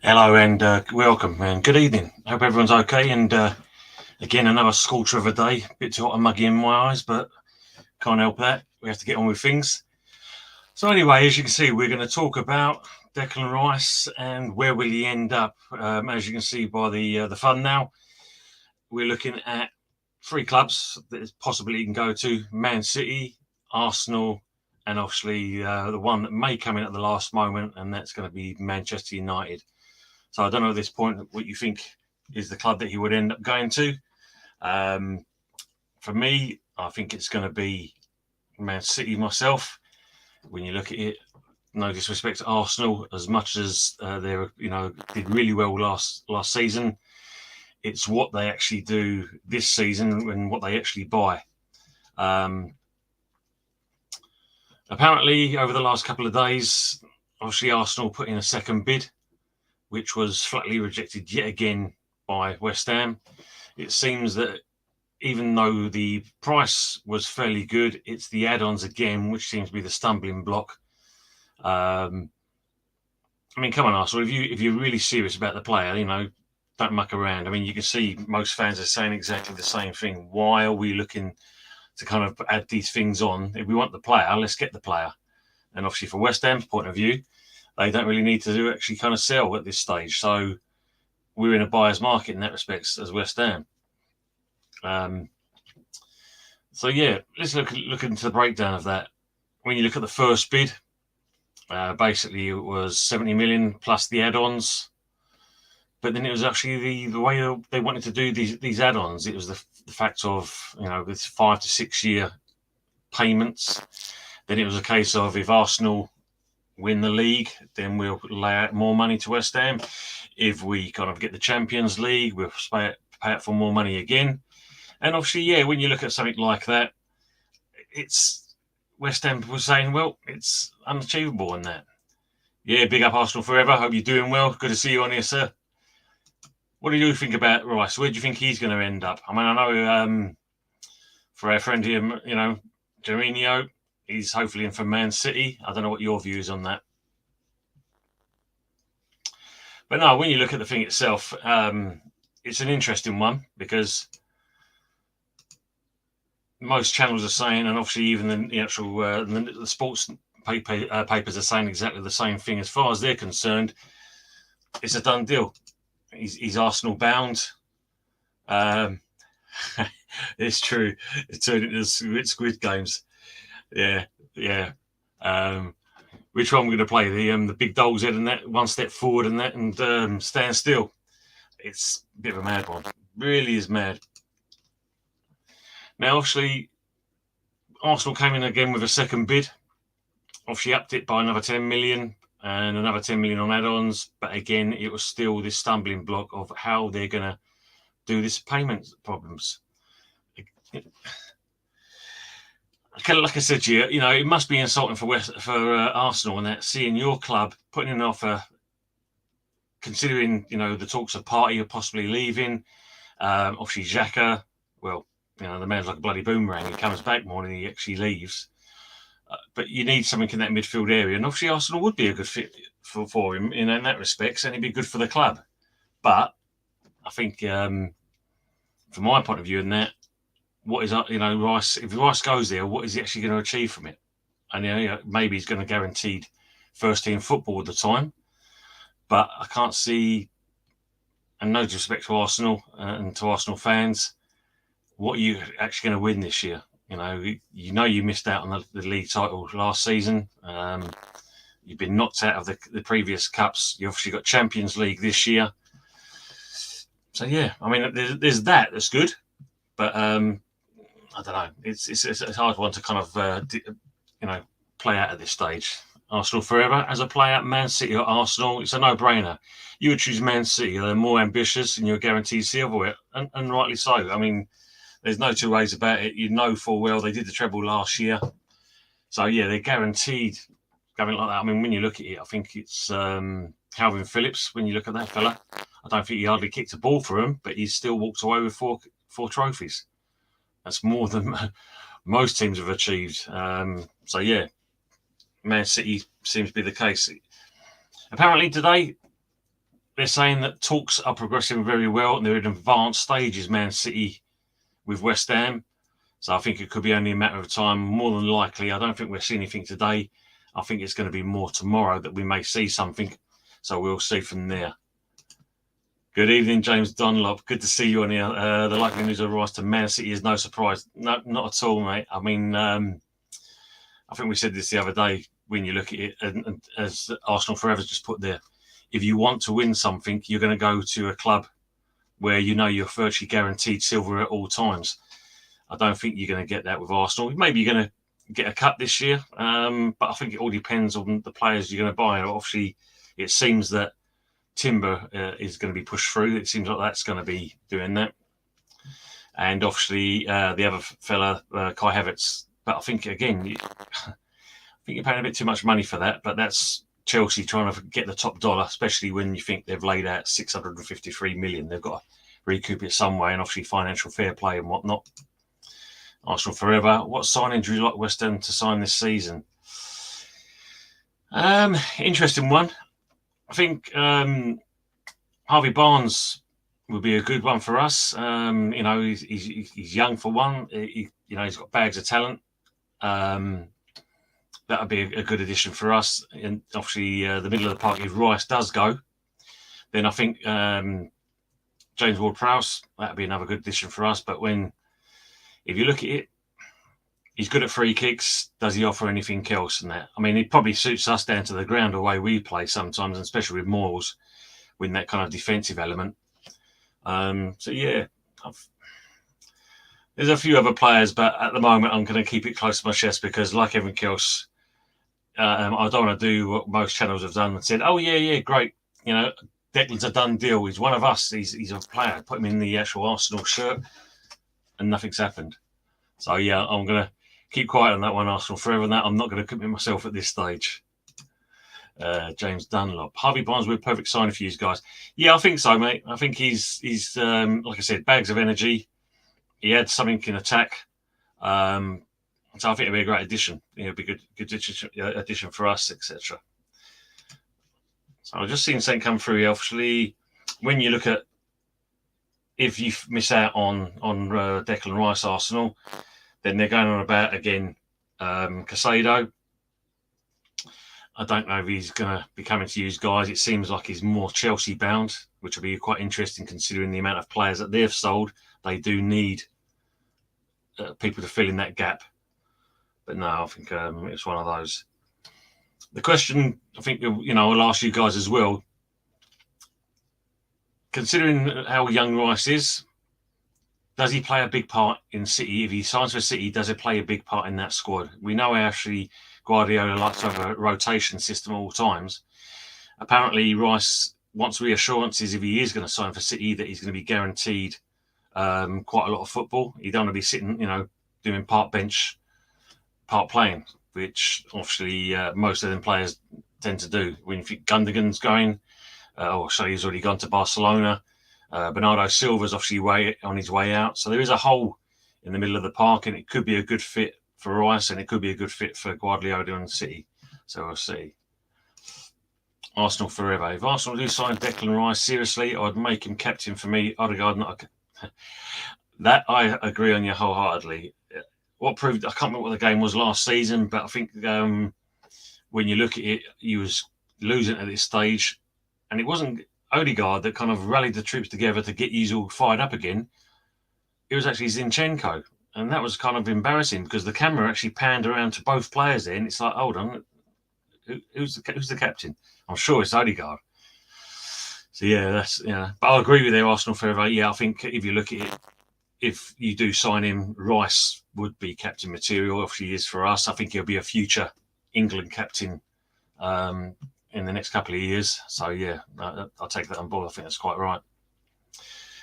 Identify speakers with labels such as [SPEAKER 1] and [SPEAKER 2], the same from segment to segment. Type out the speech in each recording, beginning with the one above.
[SPEAKER 1] Hello and welcome and good evening. Hope everyone's okay. And again, another scorcher of a day. Bit too hot and muggy in my eyes, but can't help that. We have to get on with things. So anyway, as you can see, we're going to talk about Declan Rice and where will he end up. As you can see by the fund now, we're looking at three clubs that possibly he can go to: Man City, Arsenal, and obviously the one that may come in at the last moment, and that's going to be Manchester United. So I don't know at this point what you think is the club that he would end up going to. For me, I think it's going to be Man City myself. When you look at it, no disrespect to Arsenal, as much as they did really well last season, it's what they actually do this season and what they actually buy. Apparently, over the last couple of days, obviously Arsenal put in a second bid, which was flatly rejected yet again by West Ham. It seems that even though the price was fairly good, it's the add-ons again, which seems to be the stumbling block. I mean, come on, Arsenal, if you're really serious about the player, don't muck around. I mean, you can see most fans are saying exactly the same thing. Why are we looking to kind of add these things on? If we want the player, let's get the player. And obviously, from West Ham's point of view, they don't really need to actually kind of sell at this stage. So we're in a buyer's market in that respect as West Ham. So yeah, let's look into the breakdown of that. When you look at the first bid, basically it was 70 million plus the add-ons. But then it was actually the way they wanted to do these add-ons. It was the fact of this 5 to 6 year payments. Then it was a case of if Arsenal win the league, then we'll lay out more money to West Ham. If we kind of get the Champions League, we'll pay out for more money again. And obviously, yeah, when you look at something like that, it's West Ham was saying, well, it's unachievable in that. Yeah, big up Arsenal forever. Hope you're doing well. Good to see you on here, sir. What do you think about Rice? Where do you think he's going to end up? I mean, I know for our friend here, Germinio, he's hopefully in for Man City. I don't know what your view is on that. But no, when you look at the thing itself, it's an interesting one because most channels are saying, and obviously even the actual the sports papers are saying exactly the same thing. As far as they're concerned, it's a done deal. He's Arsenal bound. It's true. It's turned into Squid Games. Yeah. Which one we're going to play? The big doll's head and that, one step forward and that, and stand still. It's a bit of a mad one. Really is mad. Now, obviously, Arsenal came in again with a second bid. Obviously, upped it by another 10 million and another 10 million on add-ons. But again, it was still this stumbling block of how they're going to do this payment problems. Like I said to you, it must be insulting for Arsenal and that seeing your club putting in an offer, considering the talks of Partey are possibly leaving. Obviously, Xhaka, well, the man's like a bloody boomerang. He comes back more than he actually leaves. But you need something in that midfield area, and obviously Arsenal would be a good fit for him in that respect, and he'd be good for the club. But I think, from my point of view, in that, what is Rice? If Rice goes there, what is he actually going to achieve from it? And maybe he's going to guaranteed first team football at the time, but I can't see. And no disrespect to Arsenal and to Arsenal fans, what are you actually going to win this year? You missed out on the league title last season. You've been knocked out of the previous cups. You obviously got Champions League this year. So yeah, I mean, there's that's good, but I don't know. It's a hard one to kind of play out at this stage. Arsenal forever as a player, Man City or Arsenal, it's a no-brainer. You would choose Man City. They're more ambitious, and you're guaranteed silverware, and rightly so. I mean, there's no two ways about it. You know full well they did the treble last year. So, yeah, they're guaranteed going like that. I mean, when you look at it, I think it's Calvin Phillips. When you look at that fella, I don't think he hardly kicked a ball for him, but he's still walked away with four trophies. That's more than most teams have achieved. So, yeah, Man City seems to be the case. Apparently today, they're saying that talks are progressing very well and they're in advanced stages, Man City with West Ham. So I think it could be only a matter of time. More than likely, I don't think we'll see anything today. I think it's going to be more tomorrow that we may see something. So we'll see from there. Good evening, James Dunlop. Good to see you on here. The likely news of Rice to Man City is no surprise. No, not at all, mate. I mean, I think we said this the other day when you look at it, and as Arsenal Forever's just put there, if you want to win something, you're going to go to a club where you know you're virtually guaranteed silver at all times. I don't think you're going to get that with Arsenal. Maybe you're going to get a cut this year, but I think it all depends on the players you're going to buy. Obviously, it seems that Timber is going to be pushed through. It seems like that's going to be doing that. And obviously, the other fella, Kai Havertz. But I think, again, I think you're paying a bit too much money for that. But that's Chelsea trying to get the top dollar, especially when you think they've laid out 653 million. They've got to recoup it some way, and obviously financial fair play and whatnot. Arsenal Forever. What signing do you like West Ham to sign this season? Interesting one. I think Harvey Barnes would be a good one for us. He's young for one. He's got bags of talent. That would be a good addition for us. And obviously, the middle of the park, if Rice does go, then I think James Ward-Prowse, that would be another good addition for us. But if you look at it, he's good at free kicks. Does he offer anything else than that? I mean, it probably suits us down to the ground the way we play sometimes, and especially with Moores, with that kind of defensive element. There's a few other players, but at the moment I'm going to keep it close to my chest because, like everything else, I don't want to do what most channels have done and said, "Oh yeah, great, Declan's a done deal. He's one of us. He's a player. Put him in the actual Arsenal shirt," and nothing's happened. So yeah, I'm going to keep quiet on that one, Arsenal Forever, and that I'm not going to commit myself at this stage. James Dunlop. Harvey Barnes would be a perfect signing for you guys. Yeah, I think so, mate. I think he's like I said, bags of energy. He had something in attack. So I think it'd be a great addition. It'd be a good addition for us, etc. So I've just seen something come through here. Obviously, when you look at if you miss out on Declan Rice, Arsenal, then they're going on about again Casado. I don't know if he's going to be coming to use guys. It seems like he's more Chelsea bound, which will be quite interesting considering the amount of players that they've sold. They do need people to fill in that gap. But no, I think it's one of those. The question, I think, I'll ask you guys as well. Considering how young Rice is, does he play a big part in City? If he signs for City, does it play a big part in that squad? We know actually Guardiola likes to have a rotation system all times. Apparently, Rice wants reassurances if he is going to sign for City that he's going to be guaranteed quite a lot of football. He don't want to be sitting, doing part bench, part playing, which obviously most of them players tend to do. When you think Gundogan's going, he's already gone to Barcelona. Bernardo Silva's obviously on his way out. So there is a hole in the middle of the park, and it could be a good fit for Rice, and it could be a good fit for Guardiola and City. So we'll see. Arsenal Forever. If Arsenal do sign Declan Rice, seriously, I'd make him captain for me. Odegaard, that I agree on you wholeheartedly. What proved, I can't remember what the game was last season, but I think when you look at it, he was losing at this stage, and it wasn't Odegaard that kind of rallied the troops together to get you all fired up again. It was actually Zinchenko, and that was kind of embarrassing because the camera actually panned around to both players there, and it's like, hold on, who's the captain? I'm sure it's Odegaard. So yeah, but I agree with you, Arsenal Forever. Yeah, I think if you look at it, if you do sign him, Rice would be captain material. Obviously, he is for us. I think he'll be a future England captain in the next couple of years. So yeah, I'll take that on board. I think that's quite right.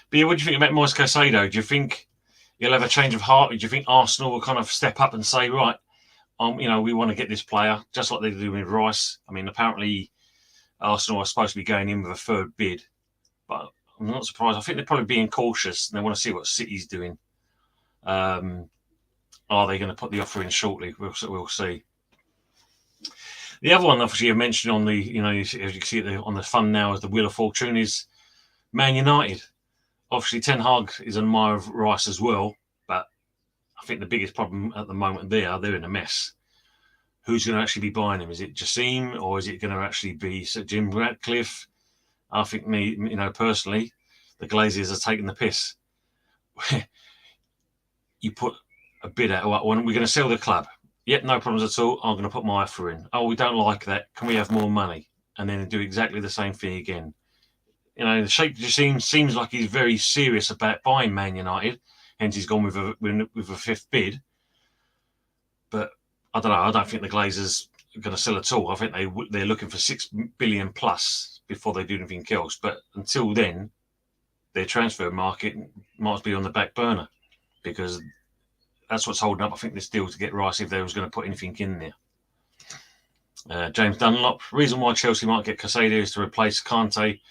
[SPEAKER 1] But yeah, what do you think about Moise Caicedo? Do you think he'll have a change of heart? Or do you think Arsenal will kind of step up and say, right, we want to get this player, just like they do with Rice? I mean, apparently Arsenal are supposed to be going in with a third bid, but I'm not surprised. I think they're probably being cautious and they want to see what City's doing. Are they going to put the offer in shortly? We'll see. The other one, obviously, you mentioned on the, as you can see on the fund now, is the Wheel of Fortune is Man United. Obviously, Ten Hag is an admirer of Rice as well, but I think the biggest problem at the moment they're in a mess. Who's going to actually be buying him? Is it Jassim, or is it going to actually be Sir Jim Ratcliffe? I think personally, the Glazers are taking the piss. You put a bid out, when we're going to sell the club. Yep, no problems at all. I'm going to put my offer in. Oh, we don't like that. Can we have more money? And then do exactly the same thing again. The Sheikh just seems like he's very serious about buying Man United. Hence, he's gone with a fifth bid. But I don't know. I don't think the Glazers are going to sell at all. I think they're looking for $6 billion plus before they do anything else. But until then, their transfer market might be on the back burner, because that's what's holding up, I think, this deal to get Rice if they was going to put anything in there. James Dunlop, reason why Chelsea might get Caicedo is to replace Kante.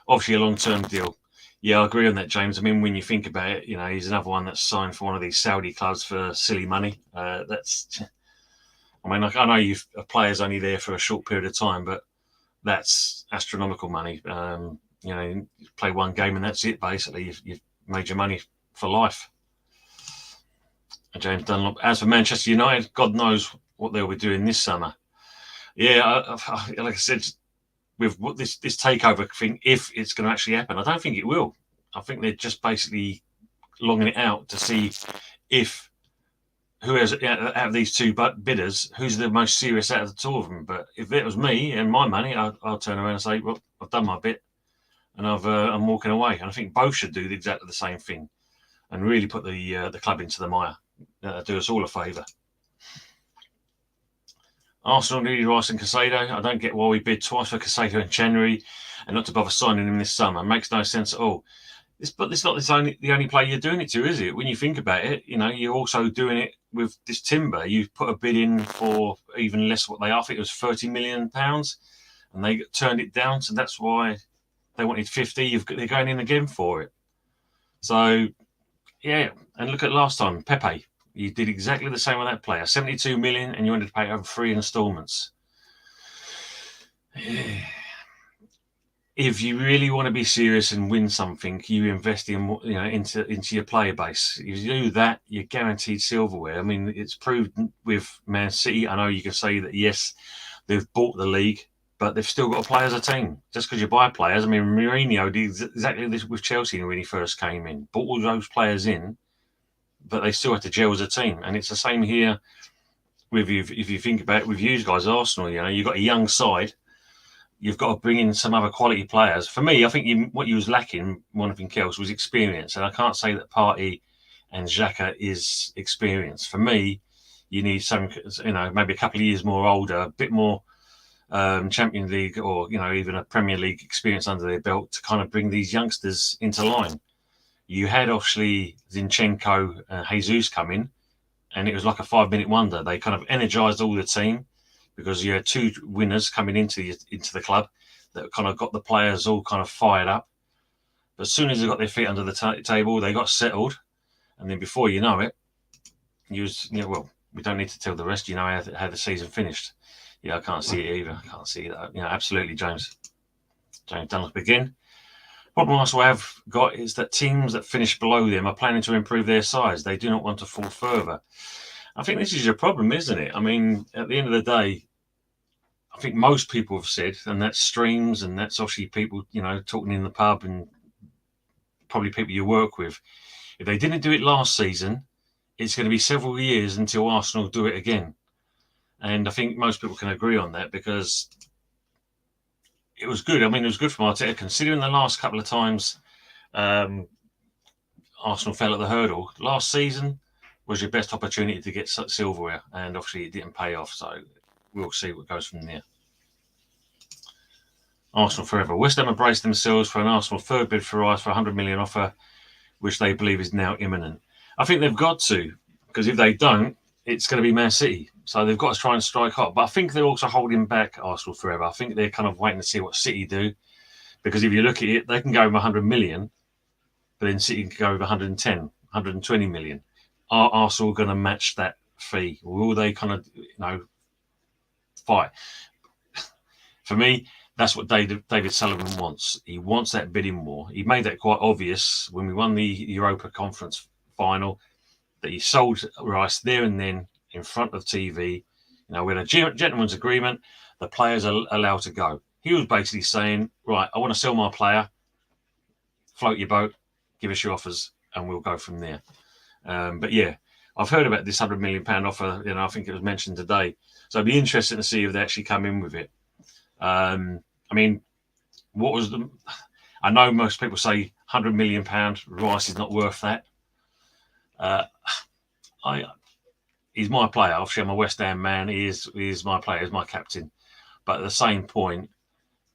[SPEAKER 1] Obviously, a long-term deal. Yeah, I agree on that, James. I mean, when you think about it, he's another one that's signed for one of these Saudi clubs for silly money. I know you've a player's only there for a short period of time, but that's astronomical money. You play one game and that's it. Basically, you've made your money for life. James Dunlop. As for Manchester United, God knows what they'll be doing this summer. Yeah, like I said, with what this takeover thing, if it's going to actually happen, I don't think it will. I think they're just basically longing it out to see if who has out of these two bidders, who's the most serious out of the two of them. But if it was me and my money, I'll turn around and say, well, I've done my bit, and I'm walking away. And I think both should do exactly the same thing, and really put the club into the mire. Do us all a favour. Arsenal needed Rice and Caicedo. I don't get why we bid twice for Caicedo in January and not to bother signing him this summer. It makes no sense at all. But it's not the only player you're doing it to, is it? When you think about it, you're also doing it with this Timber. You've put a bid in for even less what they are. I think it was £30 million, and they turned it down. So that's why they wanted 50. They're going in again for it. So, yeah. And look at last time, Pepe. You did exactly the same with that player. 72 million, and you wanted to pay over 3 instalments. If you really want to be serious and win something, you invest in into your player base. If you do that, you're guaranteed silverware. I mean, it's proved with Man City. I know you can say that yes, they've bought the league, but they've still got to play as a team. Just because you buy players, I mean, Mourinho did exactly this with Chelsea when he first came in. Bought all those players in, but they still have to gel as a team. And it's the same here with you. If you think about it with you guys, Arsenal, you've got a young side. You've got to bring in some other quality players. For me, I think what you was lacking, one thing else, was experience. And I can't say that Partey and Xhaka is experience. For me, you need some, maybe a couple of years more older, a bit more Champions League or, even a Premier League experience under their belt to kind of bring these youngsters into line. You had obviously Zinchenko and Jesus come in, and it was like a 5-minute wonder. They kind of energized all the team because you had two winners coming into the club that kind of got the players all kind of fired up. But as soon as they got their feet under the table, they got settled, and then before you know it, well, we don't need to tell the rest. You know how the season finished. Yeah, I can't see it either. I can't see that. Absolutely, James Dunlop again. Problem also have got is that teams that finish below them are planning to improve their size. They do not want to fall further. I think this is your problem, isn't it? I mean, at the end of the day, I think most people have said, and that's streams, and that's obviously people, talking in the pub, and probably people you work with. If they didn't do it last season, it's going to be several years until Arsenal do it again. And I think most people can agree on that because it was good. I mean, it was good for Arteta, considering the last couple of times Arsenal fell at the hurdle. Last season was your best opportunity to get silverware, and obviously it didn't pay off. So we'll see what goes from there. Arsenal forever. West Ham embraced themselves for an Arsenal third bid for Rice for £100 million offer, which they believe is now imminent. I think they've got to, because if they don't, it's going to be Man City. So they've got to try and strike hot. But I think they're also holding back Arsenal forever. I think they're kind of waiting to see what City do. Because if you look at it, they can go over 100 million, but then City can go over 110, 120 million. Are Arsenal going to match that fee? Will they kind of, fight? For me, that's what David Sullivan wants. He wants that bidding war. He made that quite obvious when we won the Europa Conference final, that he sold Rice there and then in front of TV. We had a gentleman's agreement. The players are allowed to go. He was basically saying, right, I want to sell my player. Float your boat, give us your offers, and we'll go from there. But yeah, I've heard about this £100 million offer. I think it was mentioned today. So it'd be interesting to see if they actually come in with it. What was the? I know most people say £100 million. Rice is not worth that. He's my player. Obviously, I'm a West Ham man. He is my player. He's my captain. But at the same point,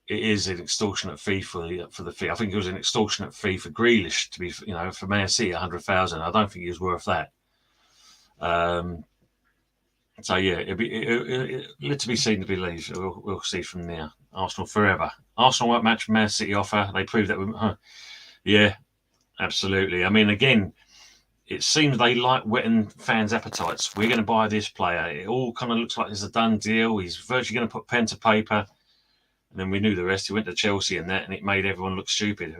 [SPEAKER 1] it is an extortionate fee for the fee. I think it was an extortionate fee for Grealish to be, for Man City, 100,000. I don't think he was worth that. So yeah, it to be seen to believe. We'll see from there. Arsenal forever. Arsenal won't match Man City offer. They proved that. Yeah, absolutely. Again, it seems they like whetting fans' appetites. We're going to buy this player. It all kind of looks like it's a done deal. He's virtually going to put pen to paper. And then we knew the rest. He went to Chelsea and it made everyone look stupid.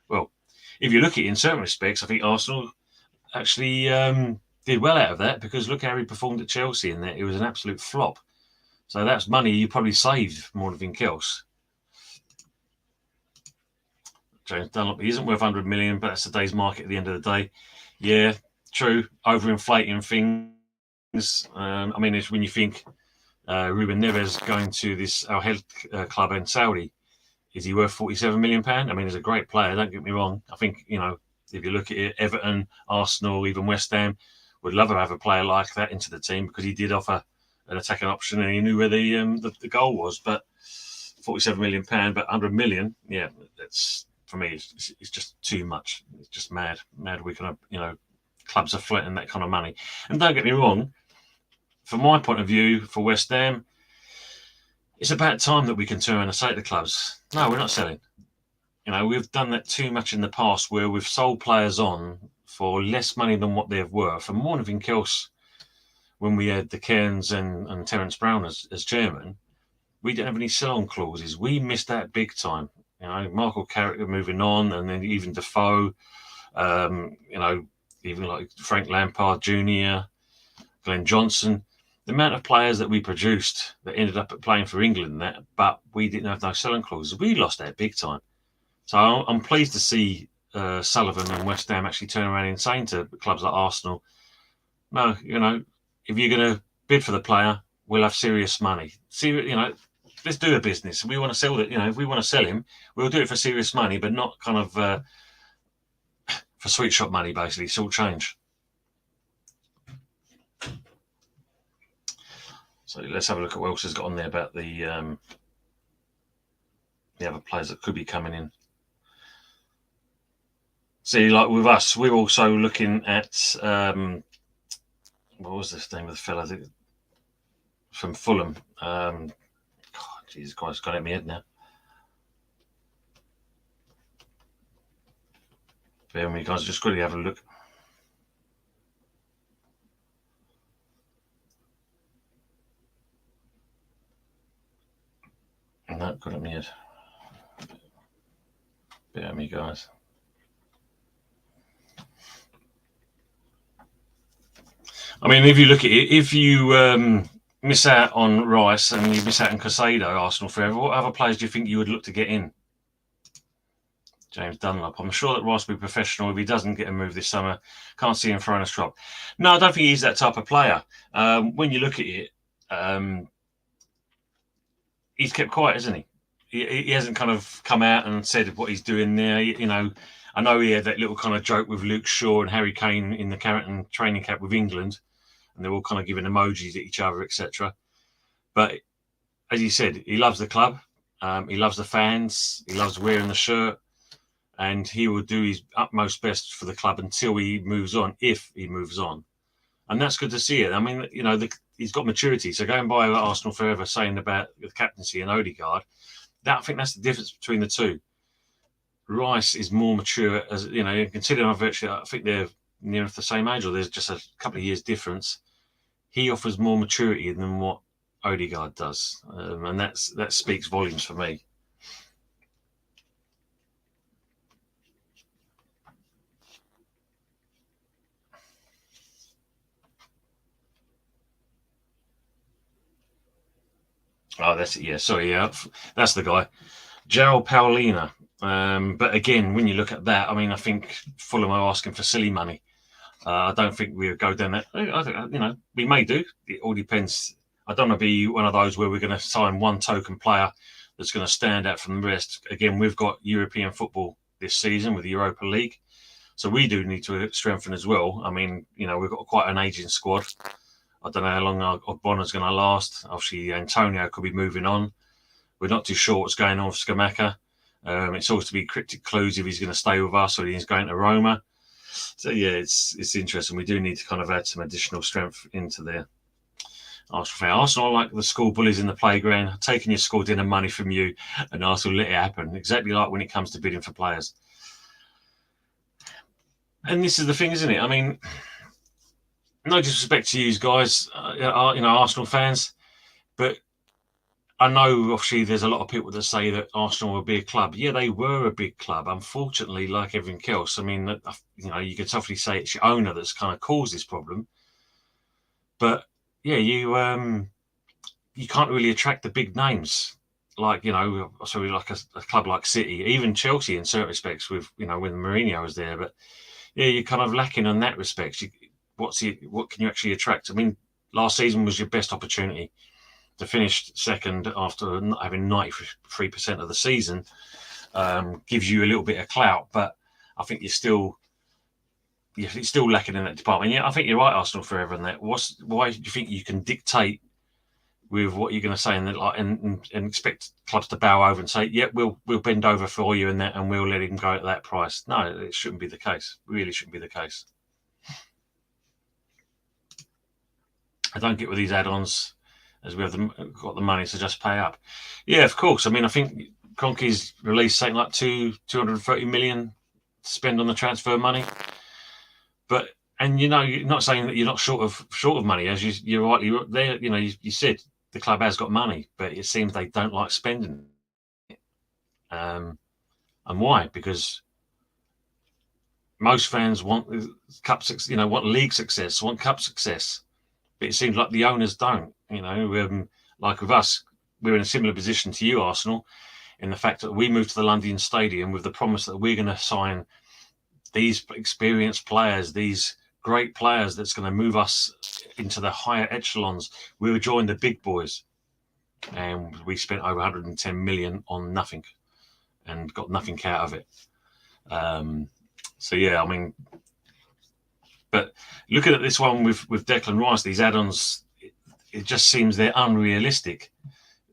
[SPEAKER 1] Well, if you look at it in certain respects, I think Arsenal actually did well out of that, because look how he performed at Chelsea in that. It was an absolute flop. So that's money you probably saved more than anything else. James Dunlop, he isn't worth 100 million, but that's today's market at the end of the day. Yeah, true. Overinflating things. It's when you think Ruben Neves going to this Al Hilal club in Saudi, is he worth £47 million? He's a great player, don't get me wrong. I think, if you look at it, Everton, Arsenal, even West Ham would love to have a player like that into the team, because he did offer an attacking option and he knew where the goal was. But £47 million, but 100 million, yeah, that's, for me, it's just too much. It's just mad. We kind of, clubs are floating that kind of money. And don't get me wrong, from my point of view, for West Ham, it's about time that we can turn around and say to the clubs, no, we're not selling. We've done that too much in the past, where we've sold players on for less money than what they're worth. And more than anything else, when we had the Cairns and Terence Brown as chairman, we didn't have any sell-on clauses. We missed out big time. Michael Carrick moving on, and then even Defoe, even like Frank Lampard Jr., Glenn Johnson. The amount of players that we produced that ended up playing for England, but we didn't have no selling clauses. We lost that big time. So I'm pleased to see Sullivan and West Ham actually turn around and saying to clubs like Arsenal, no, if you're going to bid for the player, we'll have serious money. Let's do a business. We want to sell it. If we want to sell him, we'll do it for serious money, but not kind of for sweet shop money, basically. It's all change. So let's have a look at what else has got on there about the other players that could be coming in. See, like with us, we're also looking at what was this name of the fella from Fulham? God, Jesus Christ, got it in my head now. Bear with me, guys. Just quickly have a look. No, got it in my head. Bear with me, guys. If you look at it, if you miss out on Rice and you miss out on Caicedo, Arsenal forever, what other players do you think you would look to get in? James Dunlop. I'm sure that Rice will be professional if he doesn't get a move this summer. Can't see him throwing a strop. No, I don't think he's that type of player. When you look at it, he's kept quiet, isn't he? He hasn't kind of come out and said what he's doing there. I know he had that little kind of joke with Luke Shaw and Harry Kane in the Carrington training camp with England, and they're all kind of giving emojis at each other, etc. But as he said, he loves the club. He loves the fans. He loves wearing the shirt, and he will do his utmost best for the club until he moves on, if he moves on. And that's good to see it. He's got maturity. So going by Arsenal forever saying about the captaincy and Odegaard, I think that's the difference between the two. Rice is more mature, as considering I think they're near the same age, or there's just a couple of years difference. He offers more maturity than what Odegaard does, and that speaks volumes for me. Oh, that's it. Yeah, sorry. Yeah, that's the guy, João Paulina. But again, when you look at that, I mean, I think Fulham are asking for silly money. I don't think we'll go down that. I think, we may do. It all depends. I don't want to be one of those where we're going to sign one token player that's going to stand out from the rest. Again, we've got European football this season with the Europa League, so we do need to strengthen as well. I mean, we've got quite an aging squad. I don't know how long our Bonner's going to last. Obviously, Antonio could be moving on. We're not too sure what's going on with Scamacca. It's always to be cryptic clues if he's going to stay with us or he's going to Roma. So yeah, it's interesting. We do need to kind of add some additional strength into there. Arsenal are like the school bullies in the playground, taking your school dinner money from you, and Arsenal let it happen. Exactly like when it comes to bidding for players. And this is the thing, isn't it? I mean, no disrespect to you guys, Arsenal fans, but I know obviously there's a lot of people that say that Arsenal were a big club. Yeah, they were a big club. Unfortunately, like everything else, I mean, you could softly say it's your owner that's kind of caused this problem. But yeah, you can't really attract the big names like like a club like City, even Chelsea in certain respects with when Mourinho was there. But yeah, you're kind of lacking on that respect. What can you actually attract? I mean, last season was your best opportunity to finish second after having 93% of the season. Gives you a little bit of clout, but I think it's still lacking in that department. Yeah, I think you're right, Arsenal forever in that. Why do you think you can dictate with what you're going to say and expect clubs to bow over and say, yeah, we'll bend over for you and that, and we'll let him go at that price? No, it shouldn't be the case. Really shouldn't be the case. I don't get with these add-ons as we have got the money to just pay up. Yeah, of course. I mean, I think Kroenke's released something like 230 million to spend on the transfer money. But you're not saying that you're not short of money, as you're rightly there. You said the club has got money, but it seems they don't like spending it. And why? Because most fans want cup success, want league success, want cup success. But it seems like the owners don't. Like with us, we're in a similar position to you, Arsenal, in the fact that we moved to the London Stadium with the promise that we're going to sign these experienced players, these great players that's going to move us into the higher echelons. We would join the big boys, and we spent over 110 million on nothing and got nothing out of it. So yeah, I mean, but looking at this one with Declan Rice, these add-ons, it just seems they're unrealistic.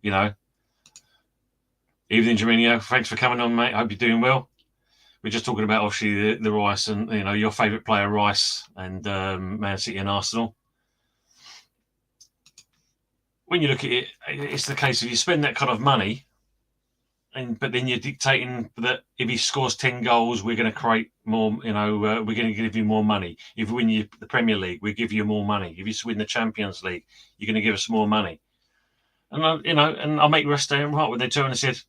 [SPEAKER 1] Evening, Germinio. Thanks for coming on, mate. Hope you're doing well. We're just talking about obviously the Rice and your favourite player Rice and Man City and Arsenal. When you look at it, it's the case of you spend that kind of money, but then you're dictating that if he scores 10 goals, we're going to create more. We're going to give you more money. If we win the Premier League, we give you more money. If you win the Champions League, you're going to give us more money. And I'll make rest down right when they turn and said,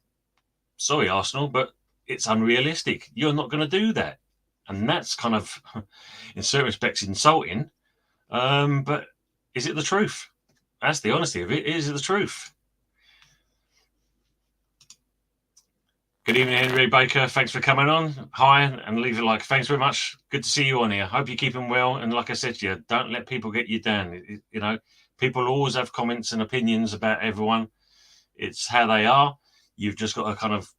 [SPEAKER 1] "Sorry, Arsenal, but it's unrealistic. You're not going to do that." And that's kind of, in certain respects, insulting. But is it the truth? That's the honesty of it. Is it the truth? Good evening, Henry Baker. Thanks for coming on. Hi, and leave a like. Thanks very much. Good to see you on here. Hope you're keeping well. And like I said to you, don't let people get you down. People always have comments and opinions about everyone. It's how they are. You've just got to kind of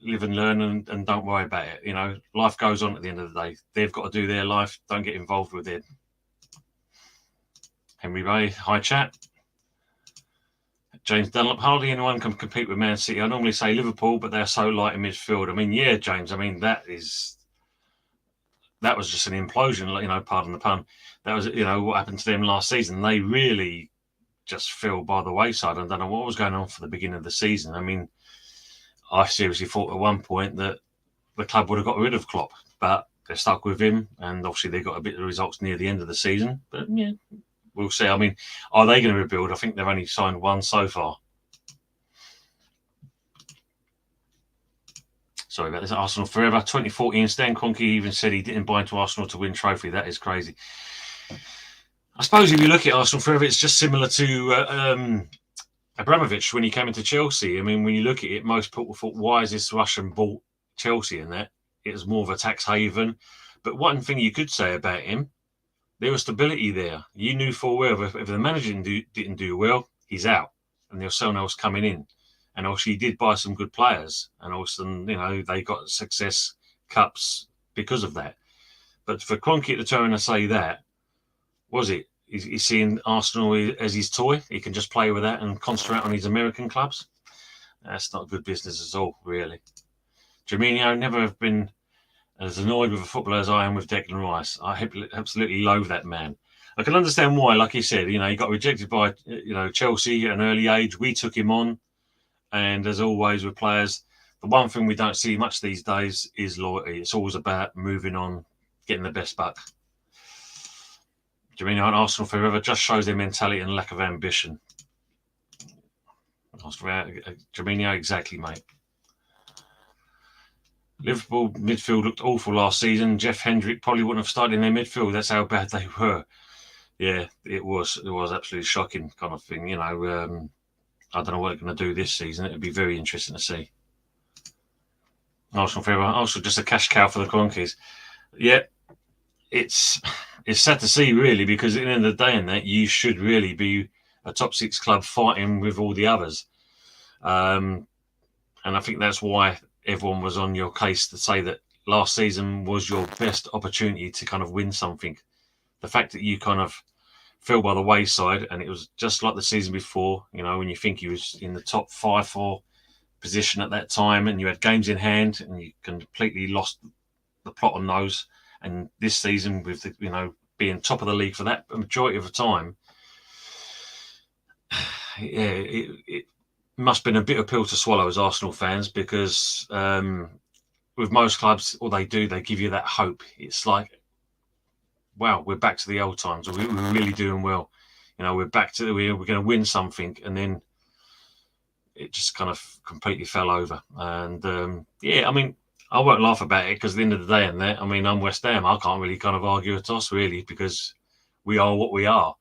[SPEAKER 1] live and learn and don't worry about it. Life goes on at the end of the day. They've got to do their life. Don't get involved with it. Henry Ray, hi chat. James Dunlop, hardly anyone can compete with Man City. I normally say Liverpool, but they're so light in midfield. I mean, yeah, James, I mean, that was just an implosion, pardon the pun. That was, what happened to them last season. They really just fell by the wayside. I don't know what was going on for the beginning of the season. I mean, I seriously thought at one point that the club would have got rid of Klopp, but they're stuck with him, and obviously they got a bit of results near the end of the season. But yeah, we'll see. I mean, are they going to rebuild? I think they've only signed one so far. Sorry about this. Arsenal forever. 2014, Stan Kroenke even said he didn't buy into Arsenal to win trophy. That is crazy. I suppose if you look at Arsenal forever, it's just similar to Abramovich when he came into Chelsea. I mean, when you look at it, most people thought, why is this Russian bought Chelsea in that? It was more of a tax haven. But one thing you could say about him, there was stability there. You knew full well if the manager didn't do well, he's out. And there was someone else coming in. And also he did buy some good players. And also, you know, they got success cups because of that. But for Kroenke to turn and say that, was it? He's seeing Arsenal as his toy. He can just play with that and concentrate on his American clubs. That's not good business at all, really. Firmino never have been as annoyed with a footballer as I am with Declan Rice. I absolutely loathe that man. I can understand why, like he said, you know, he got rejected by, you know, Chelsea at an early age. We took him on. And as always with players, the one thing we don't see much these days is loyalty. It's always about moving on, getting the best buck. Firmino and Arsenal forever just shows their mentality and lack of ambition. Firmino, exactly, mate. Liverpool midfield looked awful last season. Jeff Hendrick probably wouldn't have started in their midfield. That's how bad they were. Yeah, it was. It was absolutely shocking kind of thing. You know, I don't know what they're going to do this season. It'd be very interesting to see. Arsenal forever. Also, just a cash cow for the Kroenkes. Yeah, it's sad to see, really, because at the end of the day, in that you should really be a top six club fighting with all the others. And I think that's why everyone was on your case to say that last season was your best opportunity to kind of win something. The fact that you kind of fell by the wayside, and it was just like the season before, you know, when you think you was in the top 5-4 position at that time and you had games in hand and you completely lost the plot on those. And this season with the, you know, being top of the league for that majority of the time, yeah, it must have been a bitter pill to swallow as Arsenal fans, because with most clubs, all they do, they give you that hope. It's like, wow, we're back to the old times. We're really doing well. You know, we're back to, we're going to win something. And then it just kind of completely fell over. And yeah, I mean, I won't laugh about it because at the end of the day, and that, I mean, I'm West Ham. I can't really kind of argue a toss, really, because we are what we are.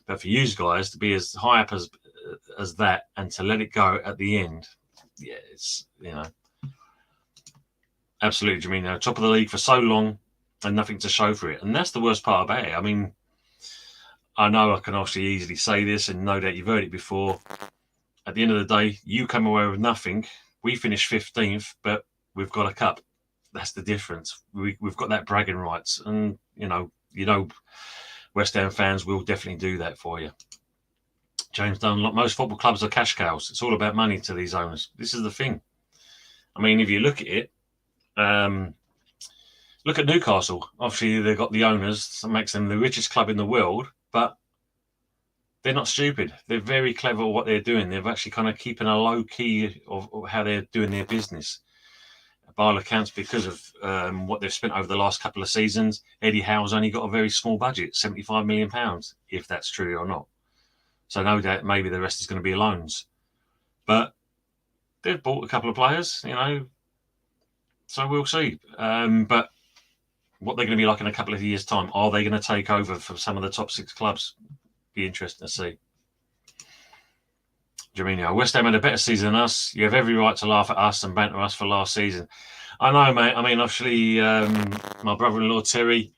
[SPEAKER 1] But for you guys to be as high up as that and to let it go at the end, yeah, it's, you know, absolutely, Firmino, top of the league for so long and nothing to show for it. And that's the worst part about it. I mean, I know I can obviously easily say this, and no doubt you've heard it before. At the end of the day, you come away with nothing. We finished 15th, but we've got a cup. That's the difference. We've got that bragging rights. And, you know, West Ham fans will definitely do that for you. James Dunn, like most football clubs are cash cows. It's all about money to these owners. This is the thing. I mean, if you look at it, look at Newcastle. Obviously, they've got the owners. That makes them the richest club in the world. But they're not stupid. They're very clever at what they're doing. They're actually kind of keeping a low key of how they're doing their business. By all accounts, because of what they've spent over the last couple of seasons, Eddie Howe's only got a very small budget, £75 million, if that's true or not. So no doubt maybe the rest is going to be loans. But they've bought a couple of players, you know, so we'll see. But what they're going to be like in a couple of years' time, are they going to take over for some of the top six clubs? Be interesting to see. Firmino, West Ham had a better season than us. You have every right to laugh at us and banter us for last season. I know, mate. I mean, obviously, my brother-in-law, Terry,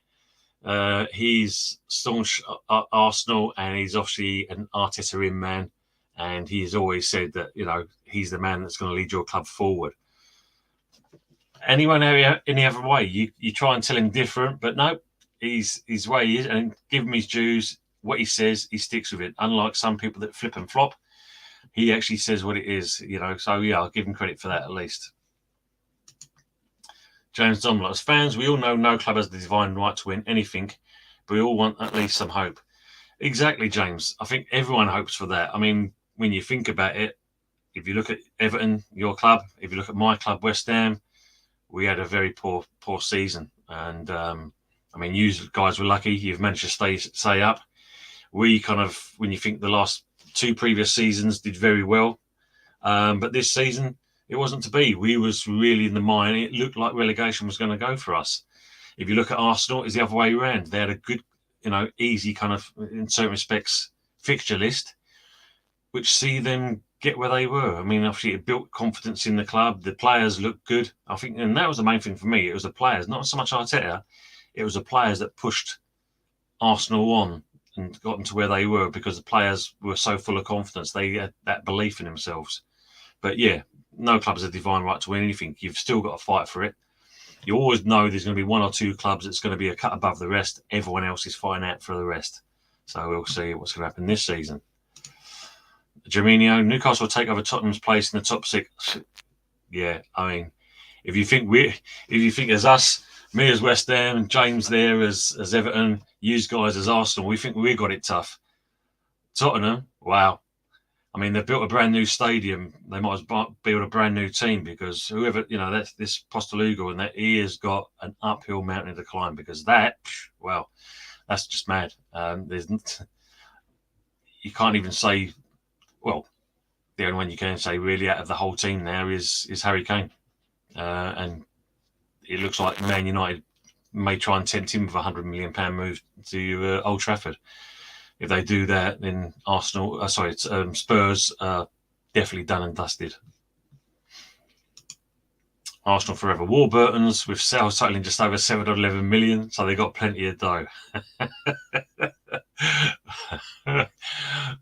[SPEAKER 1] he's staunch Arsenal, and he's obviously an Arteta in man. And he's always said that, you know, he's the man that's going to lead your club forward. And he won't have any other way. You try and tell him different, but no, his way is, and give him his dues. What he says, he sticks with it. Unlike some people that flip and flop, he actually says what it is, you know. So, yeah, I'll give him credit for that at least. James Domler, as fans, we all know no club has the divine right to win anything, but we all want at least some hope. Exactly, James. I think everyone hopes for that. I mean, when you think about it, if you look at Everton, your club, if you look at my club, West Ham, we had a very poor season. And, I mean, you guys were lucky. You've managed to stay up. We kind of, when you think the last 2 previous seasons did very well, but this season it wasn't to be. We was really in the mine. It looked like relegation was going to go for us. If you look at Arsenal, it's the other way around. They had a good, easy kind of, in certain respects, fixture list, which see them get where they were. I mean, obviously it built confidence in the club. The players looked good, I think, and that was the main thing for me. It was the players, not so much Arteta. It was the players that pushed Arsenal on and got them to where they were, because the players were so full of confidence. They had that belief in themselves. But yeah, no club has a divine right to win anything. You've still got to fight for it. You always know there's going to be 1 or 2 clubs that's going to be a cut above the rest. Everyone else is fighting out for the rest. So we'll see what's going to happen this season. Germinio, Newcastle will take over Tottenham's place in the top 6. Yeah, I mean, if you think as us, me as West Ham, James there as Everton, you guys as Arsenal, we think we got it tough. Tottenham, wow. I mean, they've built a brand new stadium. They might as well build a brand new team, because whoever, that's this Postelugo, and that he has got an uphill mountain to climb, because that's just mad. You can't even say, well, the only one you can say really out of the whole team now is Harry Kane. And it looks like Man United may try and tempt him with a £100 million move to Old Trafford. If they do that, then Spurs are definitely done and dusted. Arsenal forever. Warburton's with sales totaling just over 711 million, so they got plenty of dough.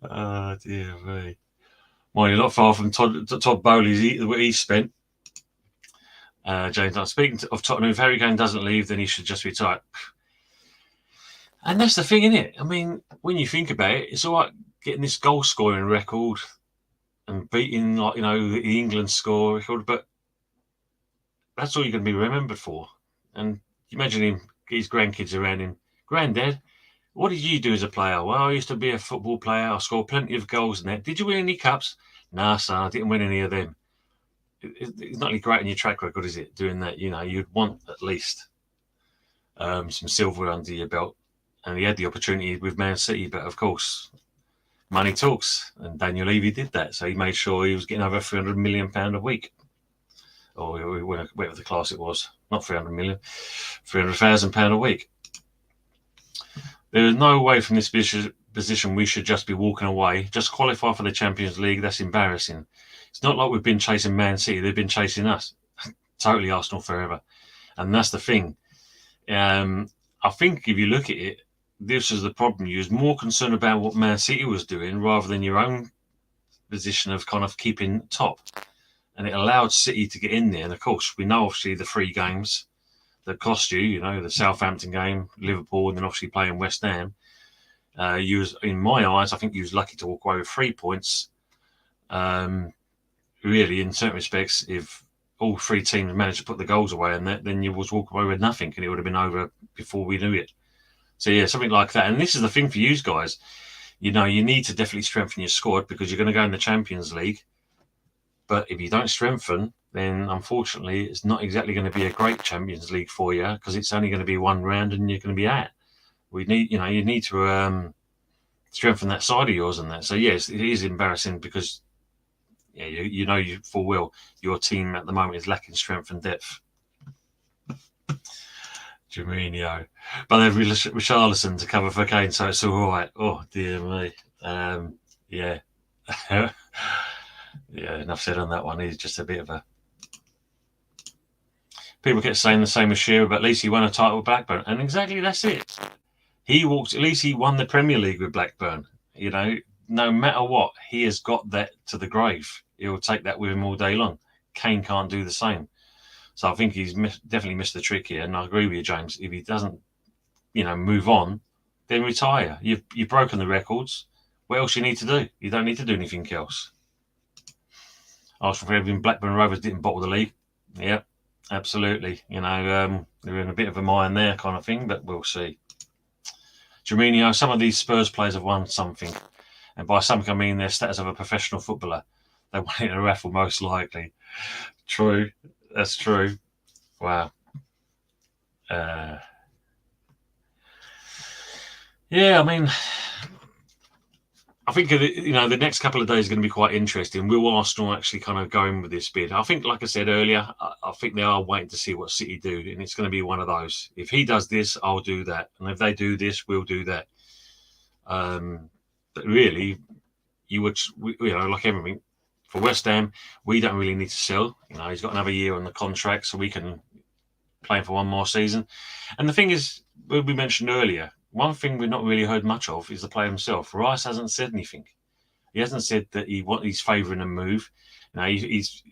[SPEAKER 1] Oh dear me. Well, you're not far from Todd Bowley's what he spent. James, speaking of Tottenham, if Harry Kane doesn't leave, then he should just retire. And that's the thing, isn't it? I mean, when you think about it, it's all right getting this goal scoring record and beating, the England score record, but that's all you're going to be remembered for. And imagine him, his grandkids around him. Granddad, what did you do as a player? Well, I used to be a football player. I scored plenty of goals and that. Did you win any cups? Nah, son, I didn't win any of them. It's not really great in your track record, is it, doing that? You'd want at least some silver under your belt. And he had the opportunity with Man City, but of course, money talks. And Daniel Levy did that. So he made sure he was getting over £300 million a week. Or whatever the class it was. Not 300 million, £300,000 a week. There is no way from this position we should just be walking away. Just qualify for the Champions League. That's embarrassing. It's not like we've been chasing Man City. They've been chasing us. Totally Arsenal forever. And that's the thing. I think if you look at it, this is the problem. You was more concerned about what Man City was doing rather than your own position of kind of keeping top. And it allowed City to get in there. And of course, we know obviously the 3 games that cost you, the Southampton game, Liverpool, and then obviously playing West Ham. You was, in my eyes, I think you was lucky to walk away with 3 points. Really, in certain respects, if all 3 teams managed to put the goals away and that, then you was walking away with nothing, and it would have been over before we knew it. So yeah, something like that. And this is the thing for you guys. You need to definitely strengthen your squad, because you're going to go in the Champions League. But if you don't strengthen, then unfortunately it's not exactly going to be a great Champions League for you, because it's only going to be 1 round and you're going to be out. You need to strengthen that side of yours and that. So yes, it is embarrassing, because you full well your team at the moment is lacking strength and depth. Germinio. But they've Richarlison to cover for Kane, so it's all right. Oh, dear me. Yeah. Yeah, enough said on that one. He's just a bit of a... People kept saying the same as Shearer, but at least he won a title with Blackburn. And exactly that's it. At least he won the Premier League with Blackburn. No matter what, he has got that to the grave. He'll take that with him all day long. Kane can't do the same. So I think he's definitely missed the trick here. And I agree with you, James. If he doesn't, move on, then retire. You've broken the records. What else you need to do? You don't need to do anything else. Arsenal for everything. Blackburn Rovers didn't bottle the league. Yeah, absolutely. They're in a bit of a mine there kind of thing, but we'll see. Germinio, some of these Spurs players have won something. And by something, I mean their status of a professional footballer. They won it in a raffle, most likely. True. That's true. Wow. Yeah, I mean, I think the next couple of days are going to be quite interesting. Will Arsenal actually kind of go in with this bid? I think, like I said earlier, I think they are waiting to see what City do, and it's going to be one of those. If he does this, I'll do that, and if they do this, we'll do that. But really, like everything for West Ham, we don't really need to sell. He's got another year on the contract, so we can play him for one more season. And the thing is, we mentioned earlier, one thing we've not really heard much of is the player himself. Rice hasn't said anything. He hasn't said that he's favouring a move. There is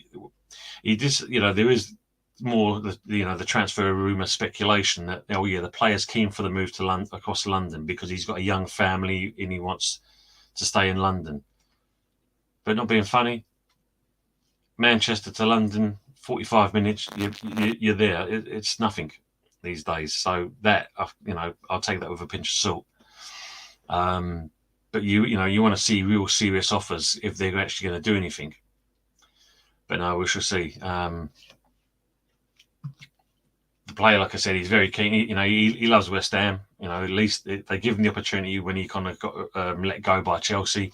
[SPEAKER 1] more the transfer rumour speculation that the player's keen for the move to across London because he's got a young family and he wants to stay in London. But not being funny, Manchester to London, 45 minutes, you're there. It's nothing these days. So that, I'll take that with a pinch of salt. But you want to see real serious offers if they're actually going to do anything. But no, we shall see. The player, like I said, he's very keen. He loves West Ham. At least they give him the opportunity when he kind of got let go by Chelsea,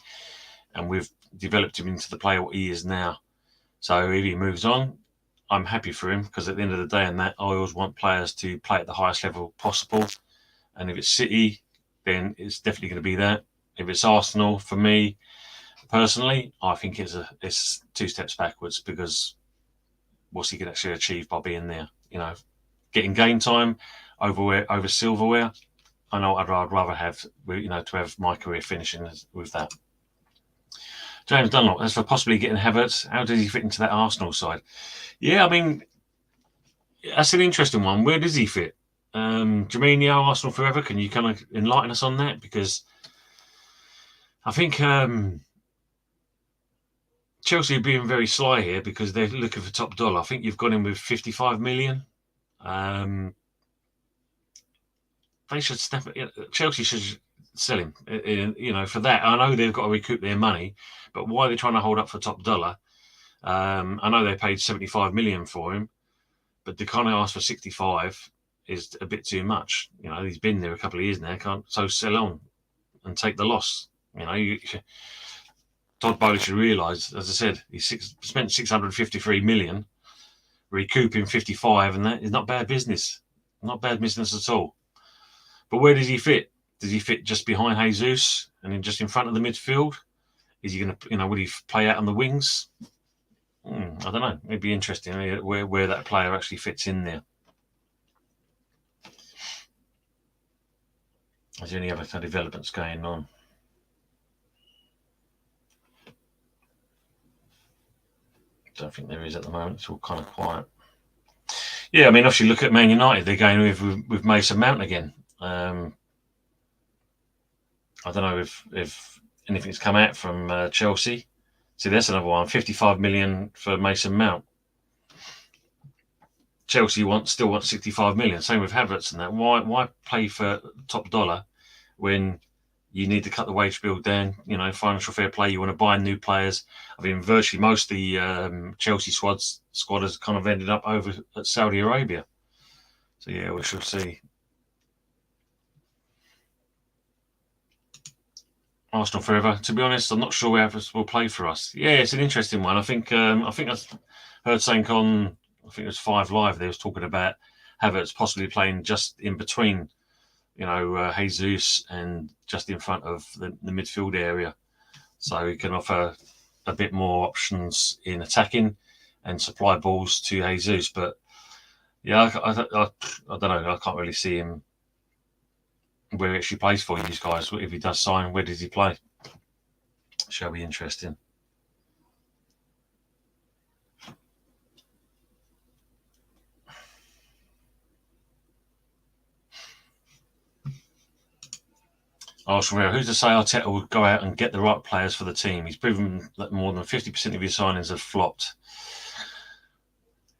[SPEAKER 1] and we've developed him into the player what he is now. So if he moves on, I'm happy for him because at the end of the day, I always want players to play at the highest level possible. And if it's City, then it's definitely going to be that. If it's Arsenal, for me personally, I think it's 2 steps backwards because what's he can actually achieve by being there? Getting game time over silverware. I know I'd rather have to have my career finishing with that. James Dunlop, as for possibly getting Havertz, how does he fit into that Arsenal side? Yeah, I mean, that's an interesting one. Where does he fit? Jorginho, Arsenal forever. Can you kind of enlighten us on that? Because I think Chelsea are being very sly here because they're looking for top dollar. I think you've gone in with 55 million. They should step. Chelsea should sell him. For that, I know they've got to recoup their money, but why are they trying to hold up for top dollar? I know they paid 75 million for him, but to kind of ask for 65 is a bit too much. He's been there a couple of years now. So sell on and take the loss. Todd Bowley should realise, as I said, he spent 653 million, recouping 55, and that is not bad business. Not bad business at all. But where does he fit? Does he fit just behind Jesus and then just in front of the midfield? Is he going to, would he play out on the wings? I don't know. It'd be interesting where that player actually fits in there. Is there any other developments going on? Don't think there is at the moment. It's all kind of quiet. Yeah, I mean, obviously, look at Man United. They're going with Mason Mount again. I don't know if anything's come out from Chelsea. See, that's another one. 55 million for Mason Mount. Chelsea still want 65 million. Same with Havertz and that. Why pay for top dollar when you need to cut the wage bill down? Financial fair play. You want to buy new players. I mean, virtually most of the Chelsea squad has kind of ended up over at Saudi Arabia. So yeah, we shall see. Arsenal forever. To be honest, I'm not sure where Havertz will play for us. Yeah, it's an interesting one. I think I heard something on, I think it was 5 Live. They was talking about Havertz possibly playing just in between, Jesus and just in front of the midfield area, so he can offer a bit more options in attacking and supply balls to Jesus. But yeah, I don't know. I can't really see him where he actually plays for you guys. If he does sign, where does he play? Shall be interesting. Arsenal, who's to say Arteta will go out and get the right players for the team? He's proven that more than 50% of his signings have flopped.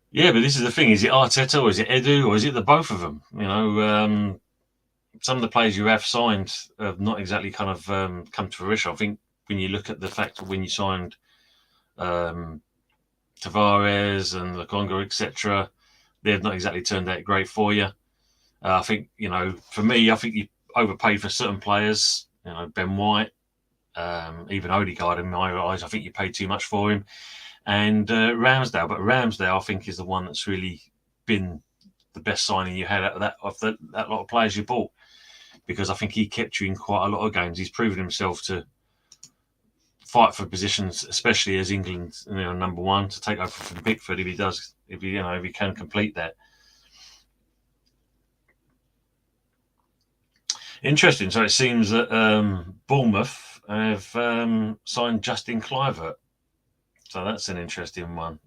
[SPEAKER 1] Yeah, but this is the thing. Is it Arteta or is it Edu or is it the both of them? Some of the players you have signed have not exactly kind of come to fruition. I think when you look at the fact that when you signed Tavares and Lokonga, etc., they've not exactly turned out great for you. I think, for me, I think you overpaid for certain players. Ben White, Even Odegaard, in my eyes, I think you paid too much for him. And Ramsdale, but Ramsdale, I think, is the one that's really been the best signing you had out of that lot of players you bought, because I think he kept you in quite a lot of games. He's proven himself to fight for positions, especially as England, number one, to take over from Pickford if he can complete that. Interesting. So it seems that Bournemouth have signed Justin Kluivert. So that's an interesting one.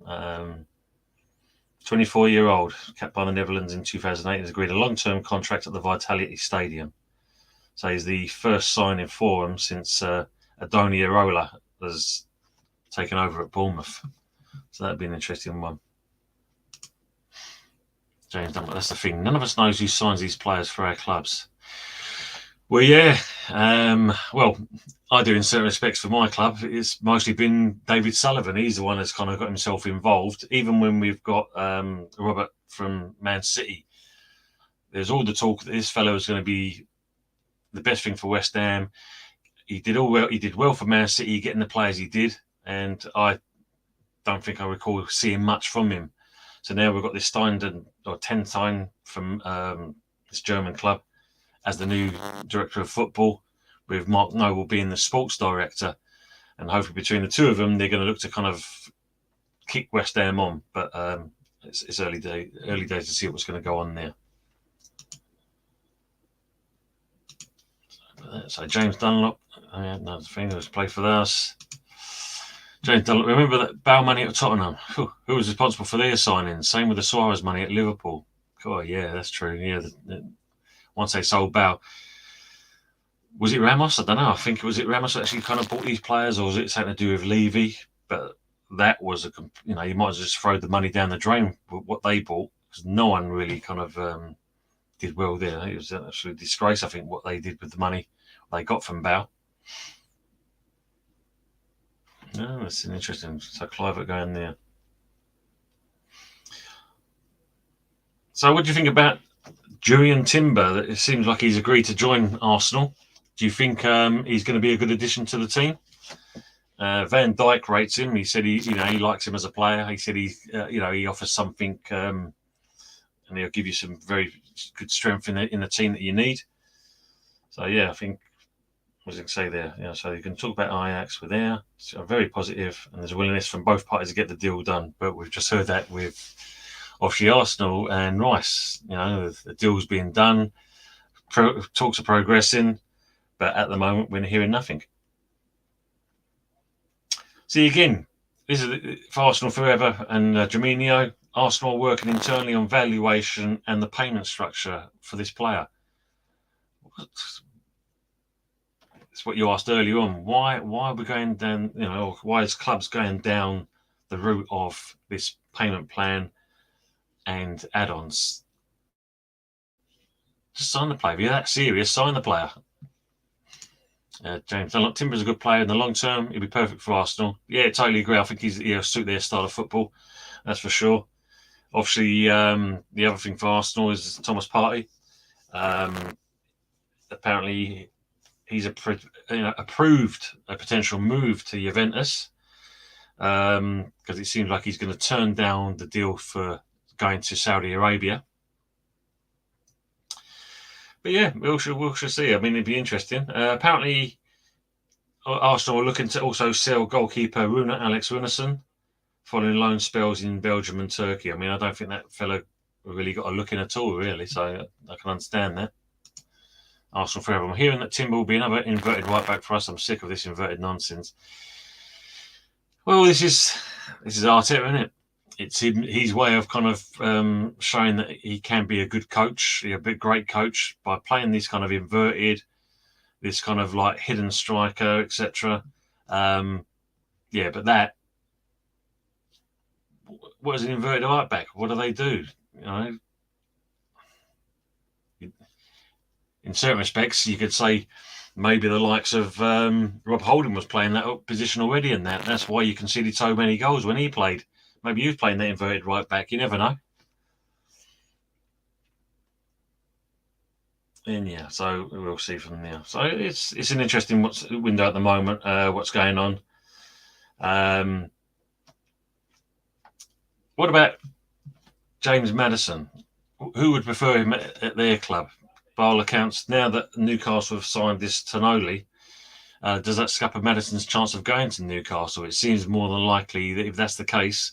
[SPEAKER 1] 24-year-old, capped by the Netherlands in 2008, has agreed a long-term contract at the Vitality Stadium. So he's the first signing for him since Adoni Arola has taken over at Bournemouth. So that'd be an interesting one. James Dunlop, that's the thing. None of us knows who signs these players for our clubs. Well, yeah. Well, I do in certain respects for my club. It's mostly been David Sullivan. He's the one that's kind of got himself involved. Even when we've got Robert from Man City, there's all the talk that this fellow is going to be the best thing for West Ham. He did well for Man City, getting the players he did, and I don't think I recall seeing much from him. So now we've got this Ten Stein from this German club as the new director of football, with Mark Noble being the sports director, and hopefully between the two of them, they're going to look to kind of kick West Ham on. But it's early days to see what's going to go on there. So James Dunlop, another thing that was played for us. James Dunlop, remember that Bale money at Tottenham? Who was responsible for their signing? Same with the Suarez money at Liverpool. God, yeah, that's true. Yeah, once they sold Bale. Was it Ramos? I don't know. I think was it Ramos that actually kind of bought these players, or was it something to do with Levy? But that was you might as well just throw the money down the drain with what they bought, because no one really kind of did well there. It was an absolute disgrace, I think, what they did with the money they got from Bale. No, that's an interesting. So Kluivert going there. So what do you think about Julian Timber? It seems like he's agreed to join Arsenal. Do you think he's going to be a good addition to the team? Van Dijk rates him. He said he likes him as a player. He said he offers something, and he'll give you some very good strength in the team that you need. So yeah, I think what was I going to say there? Yeah, so you can talk about Ajax with there. So very positive, and there's a willingness from both parties to get the deal done. But we've just heard that with obviously Arsenal and Rice. The deal's being done. Talks are progressing, but at the moment we're hearing nothing. See, again, this is for Arsenal forever and Firmino. Arsenal are working internally on valuation and the payment structure for this player. It's what you asked earlier on. Why are we going down? Why is clubs going down the route of this payment plan and add-ons? Just sign the player. If you're that serious, sign the player. James Dunlop, Timber's a good player in the long term. He'll be perfect for Arsenal. Yeah, totally agree. I think he'll suit their style of football. That's for sure. Obviously, the other thing for Arsenal is Thomas Partey. Apparently, he's approved a potential move to Juventus, because it seems like he's going to turn down the deal for going to Saudi Arabia. But yeah, we shall see. I mean, it'd be interesting. Apparently, Arsenal are looking to also sell goalkeeper Alex Runarsson, following loan spells in Belgium and Turkey. I mean, I don't think that fellow really got a look in at all, really. So I can understand that. Arsenal forever. I'm hearing that Timber will be another inverted right back for us. I'm sick of this inverted nonsense. Well, this is Arteta, isn't it? It's his way of kind of showing that he can be a good coach, a great coach, by playing this kind of inverted, this kind of like hidden striker, etc. Yeah, but what is an inverted right back? What do they do? In certain respects, you could say maybe the likes of Rob Holding was playing that position already, and that's why you conceded so many goals when he played. Maybe he was playing that inverted right back. You never know. And yeah, so we'll see from there. So it's an interesting window at the moment. What's going on? What about James Maddison? Who would prefer him at their club? By all accounts, now that Newcastle have signed this Tonoli, does that scupper Maddison's chance of going to Newcastle? It seems more than likely that if that's the case,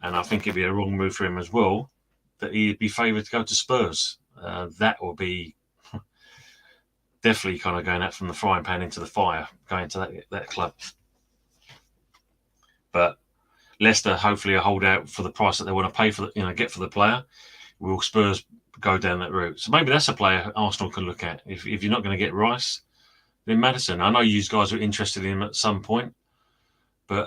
[SPEAKER 1] and I think it'd be a wrong move for him as well, that he'd be favoured to go to Spurs. That will be definitely kind of going out from the frying pan into the fire, going to that club. But Leicester hopefully will hold out for the price that they want to pay for get for the player. Will Spurs go down that route? So maybe that's a player Arsenal can look at. If you're not going to get Rice, then Maddison. I know you guys are interested in him at some point, but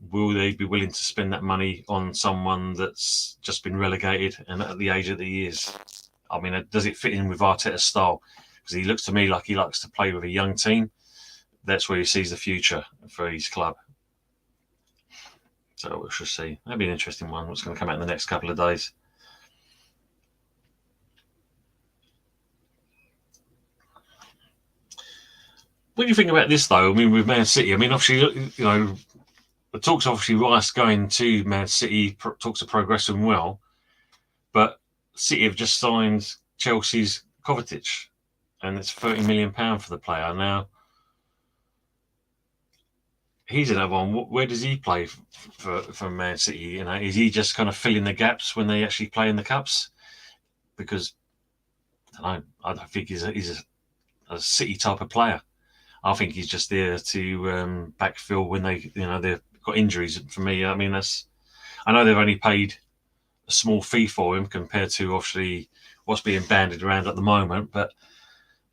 [SPEAKER 1] will they be willing to spend that money on someone that's just been relegated and at the age that he is? I mean, does it fit in with Arteta's style? Because he looks to me like he likes to play with a young team. That's where he sees the future for his club. So we shall see. That'll be an interesting one. What's going to come out in the next couple of days? What do you think about this, though? I mean, with Man City, I mean, obviously, the talks obviously Rice going to Man City, talks are progressing well, but City have just signed Chelsea's Kovacic, and it's £30 million for the player. Now, he's another one. Where does he play for Man City? Is he just kind of filling the gaps when they actually play in the cups? Because I don't think he's a City type of player. I think he's just there to backfill when they've got injuries. For me, I mean, I know they've only paid a small fee for him compared to obviously what's being bandied around at the moment. But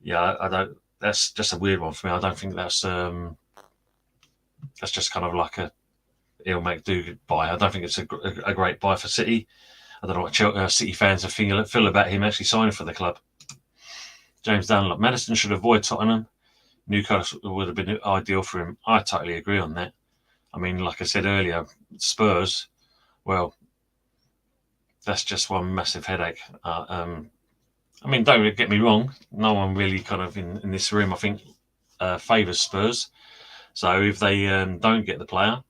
[SPEAKER 1] yeah, I don't. That's just a weird one for me. I don't think that's just kind of like he'll make do buy. I don't think it's a great buy for City. I don't know what City fans feel about him actually signing for the club. James Dunlop. Maddison should avoid Tottenham. Newcastle would have been ideal for him. I totally agree on that. I mean, like I said earlier, Spurs, well, that's just one massive headache. I mean, don't get me wrong. No one really kind of in this room, I think, favours Spurs. So if they don't get the player,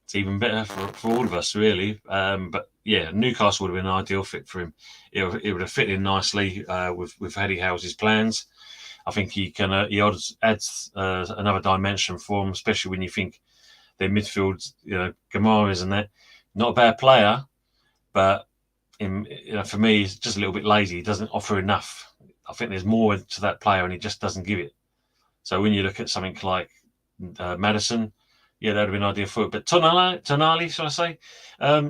[SPEAKER 1] it's even better for all of us, really. But yeah, Newcastle would have been an ideal fit for him. It would have fit in nicely with Eddie Howe's plans. I think he adds another dimension for them, especially when you think their midfield, Gamara and that. Not a bad player, but for me, he's just a little bit lazy. He doesn't offer enough. I think there's more to that player, and he just doesn't give it. So when you look at something like Maddison, yeah, that would have been an idea for it. But Tonali, shall I say?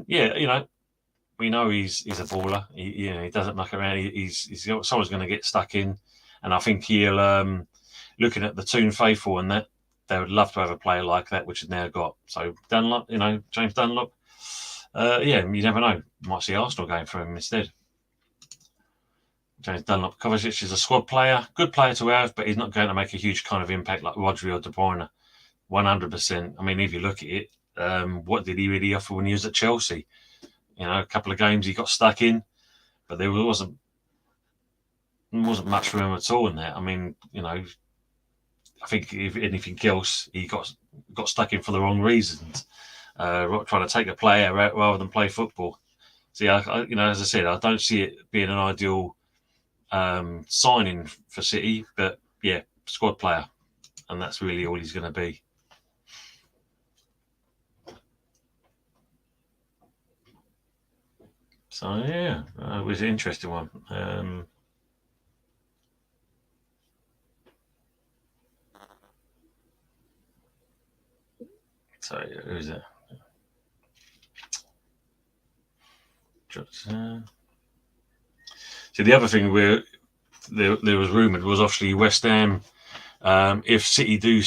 [SPEAKER 1] Yeah, we know he's a baller. He doesn't muck around. Someone's going to get stuck in. And I think he'll, looking at the Toon faithful and that, they would love to have a player like that, which has now got. So Dunlop, James Dunlop, yeah, you never know. You might see Arsenal going for him instead. James Dunlop. Kovacic is a squad player, good player to have, but he's not going to make a huge kind of impact like Rodri or De Bruyne. 100%. I mean, if you look at it, what did he really offer when he was at Chelsea? A couple of games he got stuck in, but there wasn't much for him at all in that. I mean, I think if anything else, he got stuck in for the wrong reasons, trying to take a player out rather than play football. See, as I said, I don't see it being an ideal signing for City, but yeah, squad player, and that's really all he's going to be. So yeah, it was an interesting one. So who's it? So the other thing there was rumoured was obviously West Ham. If City do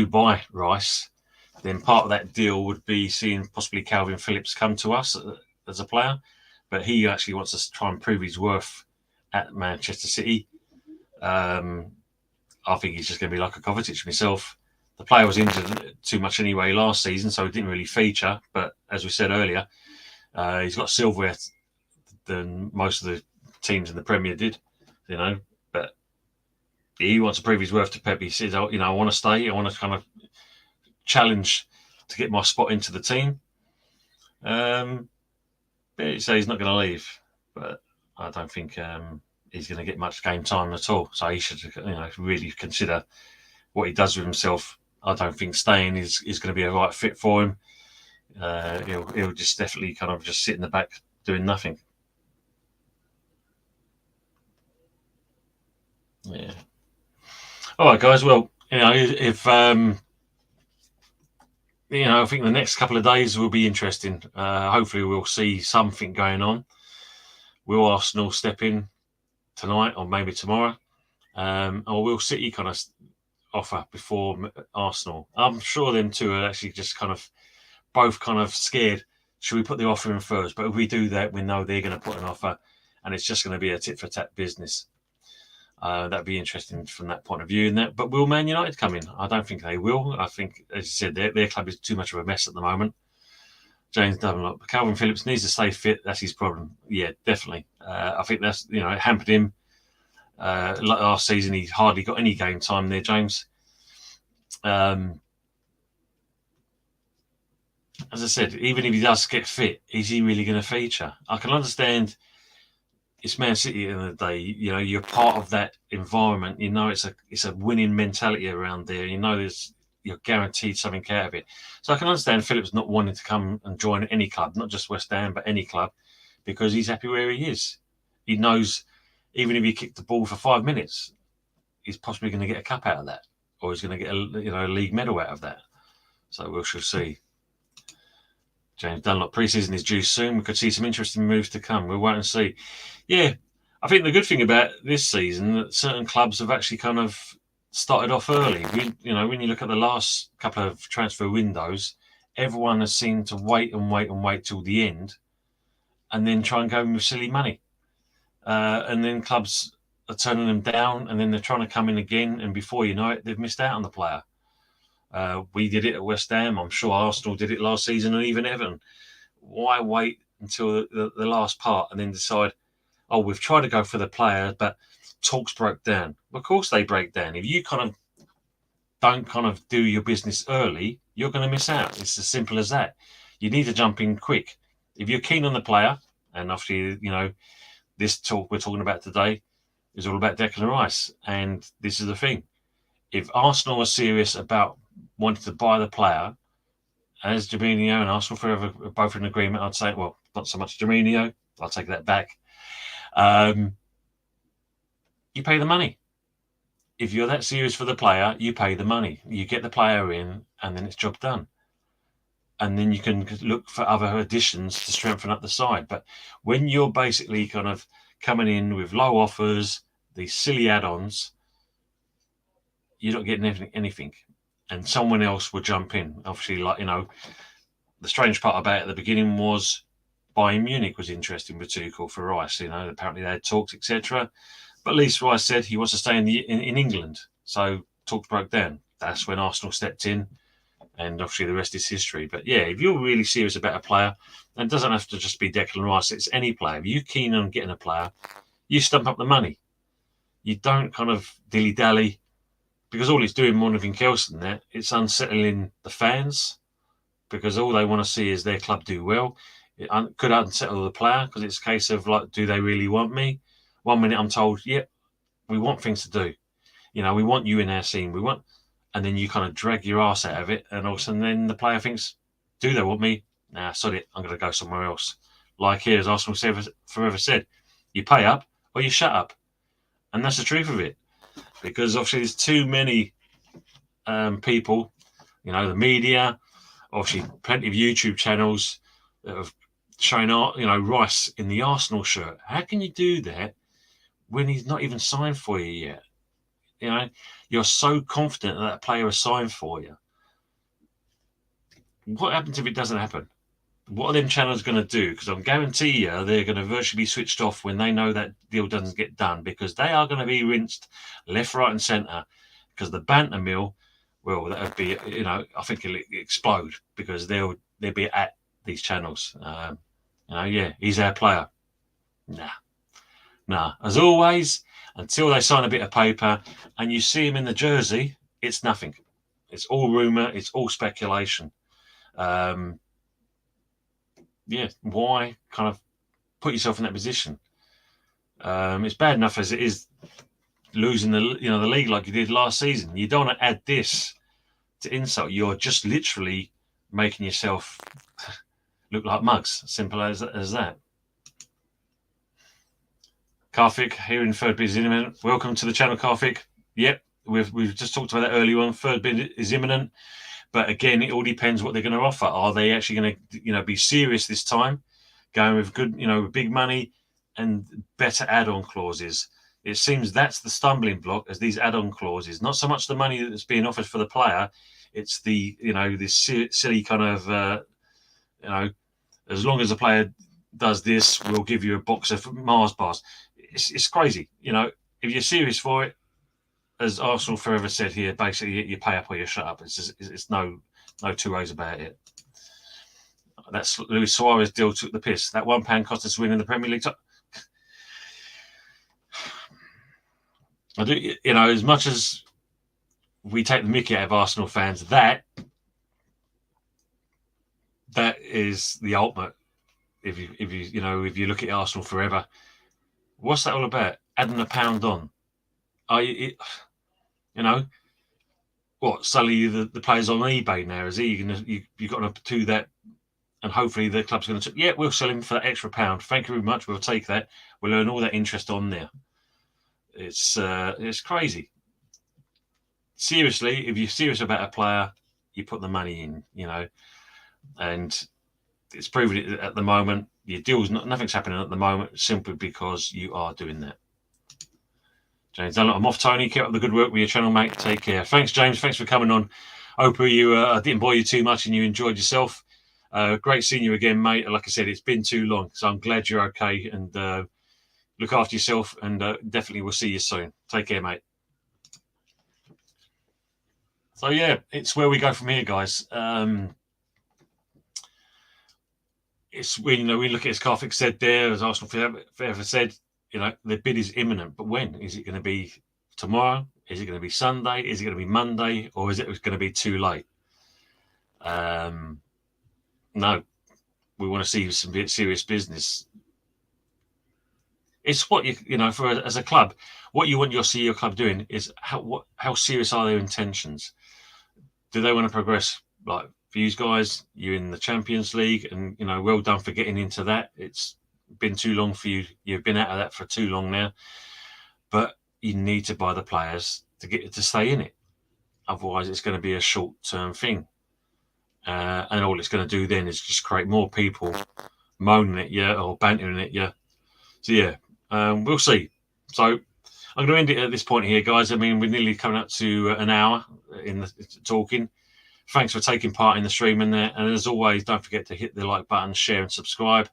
[SPEAKER 1] buy Rice, then part of that deal would be seeing possibly Calvin Phillips come to us as a player, but he actually wants us to try and prove his worth at Manchester City. I think he's just going to be like a Kovacic myself. The player was injured too much anyway last season, so he didn't really feature. But as we said earlier, he's got silverware than most of the teams in the Premier did, you know. But he wants to prove his worth to Pep. He says, "Oh, you know, I want to stay. I want to kind of challenge to get my spot into the team." But he says he's not going to leave, but I don't think he's going to get much game time at all. So he should, you know, really consider what he does with himself. I don't think staying is going to be a right fit for him. He'll just definitely kind of just sit in the back doing nothing. Yeah. All right, guys. Well, you know, if you know, I think the next couple of days will be interesting. Hopefully, we'll see something going on. Will Arsenal step in tonight or maybe tomorrow? Or will City kind of offer before Arsenal? I'm sure them two are actually just kind of both kind of scared. Should we put the offer in first? But if we do that, we know they're going to put an offer, and it's just going to be a tit for tat business. That'd be interesting from that point of view. But will Man United come in? I don't think they will. I think, as you said, their club is too much of a mess at the moment. James Dunlop, Calvin Phillips needs to stay fit. That's his problem. Yeah, definitely. I think that's, you know, it hampered him. Last season, he hardly got any game time there, James. As I said, even if he does get fit, is he really going to feature? I can understand it's Man City at the end of the day. You know, you're part of that environment. You know, it's a winning mentality around there. You know, you're guaranteed something out of it. So I can understand Phillips not wanting to come and join any club, not just West Ham, but any club, because he's happy where he is. He knows even if he kicked the ball for 5 minutes, he's possibly going to get a cup out of that, or he's going to get a league medal out of that. So we shall see. James Dunlop, pre-season is due soon. We could see some interesting moves to come. We'll wait and see. Yeah, I think the good thing about this season that certain clubs have actually kind of started off early. When you look at the last couple of transfer windows, everyone has seemed to wait till the end, and then try and go with silly money. And then clubs are turning them down, and then they're trying to come in again, and before you know it, they've missed out on the player. We did it at West Ham. I'm sure Arsenal did it last season, and even Everton. Why wait until the last part and then decide, oh, we've tried to go for the player, but talks broke down? Of course they break down. If you kind of don't kind of do your business early, you're going to miss out. It's as simple as that. You need to jump in quick. If you're keen on the player, and obviously, you know, this talk we're talking about today is all about Declan Rice. And this is the thing. If Arsenal are serious about wanting to buy the player, as Jorginho and Arsenal forever both in agreement, I'd say, well, not so much Jorginho, I'll take that back. You pay the money. If you're that serious for the player, you pay the money. You get the player in, and then it's job done. And then you can look for other additions to strengthen up the side. But when you're basically kind of coming in with low offers, these silly add-ons, you're not getting anything. And someone else will jump in. Obviously, like, you know, the strange part about it at the beginning was Bayern Munich was interesting with Tuchel for Rice. You know, apparently they had talks, etc. But at least Rice said he wants to stay in England. So talks broke down. That's when Arsenal stepped in. And obviously the rest is history. But yeah, if you're really serious about a player, and it doesn't have to just be Declan Rice, it's any player. If you're keen on getting a player, you stump up the money. You don't kind of dilly-dally, because all it's doing more than anything else than that, it's unsettling the fans, because all they want to see is their club do well. It could unsettle the player, because it's a case of, like, do they really want me? 1 minute I'm told, yep, we want things to do. You know, we want you in our scene. And then you kind of drag your ass out of it, and all of a sudden then the player thinks, do they want me? Nah, sod it, I'm going to go somewhere else. Like here, as Arsenal forever said, you pay up or you shut up. And that's the truth of it. Because obviously there's too many people, you know, the media, obviously plenty of YouTube channels that have shown, you know, Rice in the Arsenal shirt. How can you do that when he's not even signed for you yet? You know, you're so confident that player is signed for you. What happens if it doesn't happen? What are them channels going to do? Because I guarantee you they're going to virtually be switched off when they know that deal doesn't get done, because they are going to be rinsed left, right and centre, because the banter mill, well, that would be, you know, I think it'll explode, because they'll be at these channels. You know, yeah, he's our player. Nah. Nah, as always, until they sign a bit of paper and you see him in the jersey, it's nothing. It's all rumour. It's all speculation. Yeah, why kind of put yourself in that position? It's bad enough as it is losing the league like you did last season. You don't want to add this to insult. You're just literally making yourself look like mugs. Simple as that. Karthik here in third bid is imminent. Welcome to the channel, Karthik. Yep, we've just talked about that earlier on. Third bid is imminent, but again, it all depends what they're going to offer. Are they actually going to be serious this time, going with good, big money and better add-on clauses? It seems that's the stumbling block, as these add-on clauses. Not so much the money that's being offered for the player, it's the this silly kind of as long as the player does this, we'll give you a box of Mars bars. It's crazy. If you're serious for it, as Arsenal forever said here, basically you pay up or you shut up. It's no two ways about it. That's Luis Suarez deal took the piss. That £1 cost us winning the Premier League. I do, as much as we take the mickey out of Arsenal fans, that is the ultimate. If you look at Arsenal forever, what's that all about? Adding a pound on. What? Suddenly the player's on eBay now. Is he you've got to do that? And hopefully the club's going to, we'll sell him for that extra pound. Thank you very much. We'll take that. We'll earn all that interest on there. It's crazy. Seriously, if you're serious about a player, you put the money in, and it's proven it at the moment. Your deal's nothing's happening at the moment simply because you are doing that. James, I'm off, Tony. Keep up the good work with your channel, mate. Take care. Thanks, James. Thanks for coming on. Hope I didn't bore you too much and you enjoyed yourself. Great seeing you again, mate. Like I said, it's been too long, so I'm glad you're okay. And look after yourself, and definitely we'll see you soon. Take care, mate. So yeah, it's where we go from here, guys. It's we look at, as Karthik said there, as Arsenal forever said, the bid is imminent. But when is it going to be? Tomorrow? Is it going to be Sunday? Is it going to be Monday? Or is it going to be too late? No, we want to see some serious business. It's what as a club, what you want to see your club doing is how serious are their intentions? Do they want to progress? Like for you guys, you're in the Champions League, and well done for getting into that. It's been too long for you. You've been out of that for too long now. But you need to buy the players to stay in it. Otherwise, it's going to be a short-term thing. And all it's going to do then is just create more people moaning at you or bantering at you. So yeah, we'll see. So I'm going to end it at this point here, guys. I mean, we're nearly coming up to an hour in the talking. Thanks for taking part in the stream in there. And as always, don't forget to hit the like button, share and subscribe.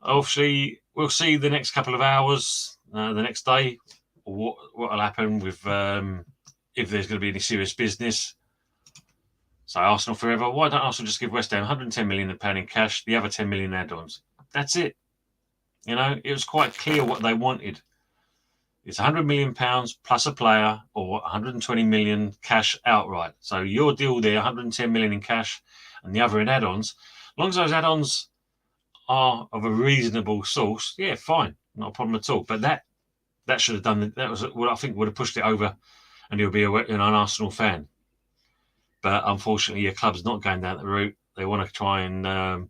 [SPEAKER 1] Obviously, we'll see the next couple of hours, the next day, what will happen with if there's going to be any serious business. So Arsenal forever. Why don't Arsenal just give West Ham £110 million in cash, the other 10 million add-ons? That's it. It was quite clear what they wanted. It's £100 million plus a player, or 120 million cash outright. So your deal there, 110 million in cash, and the other in add-ons. As long as those add-ons are of a reasonable source, yeah, fine, not a problem at all. But that should have done that. Was what I think would have pushed it over, and he'll be an Arsenal fan. But unfortunately, your club's not going down that route. They want to try and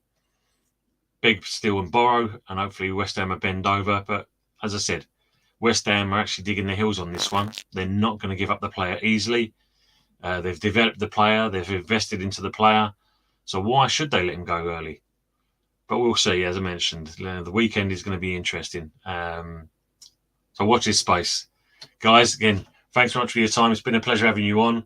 [SPEAKER 1] beg, steal and borrow, and hopefully West Ham will bend over. But as I said, West Ham are actually digging their heels on this one. They're not going to give up the player easily. They've developed the player. They've invested into the player. So why should they let him go early? But we'll see, as I mentioned. The weekend is going to be interesting. So watch this space. Guys, again, thanks very much for your time. It's been a pleasure having you on.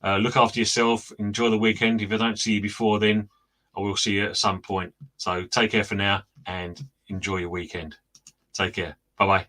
[SPEAKER 1] Look after yourself. Enjoy the weekend. If I don't see you before then, I will see you at some point. So take care for now and enjoy your weekend. Take care. Bye-bye.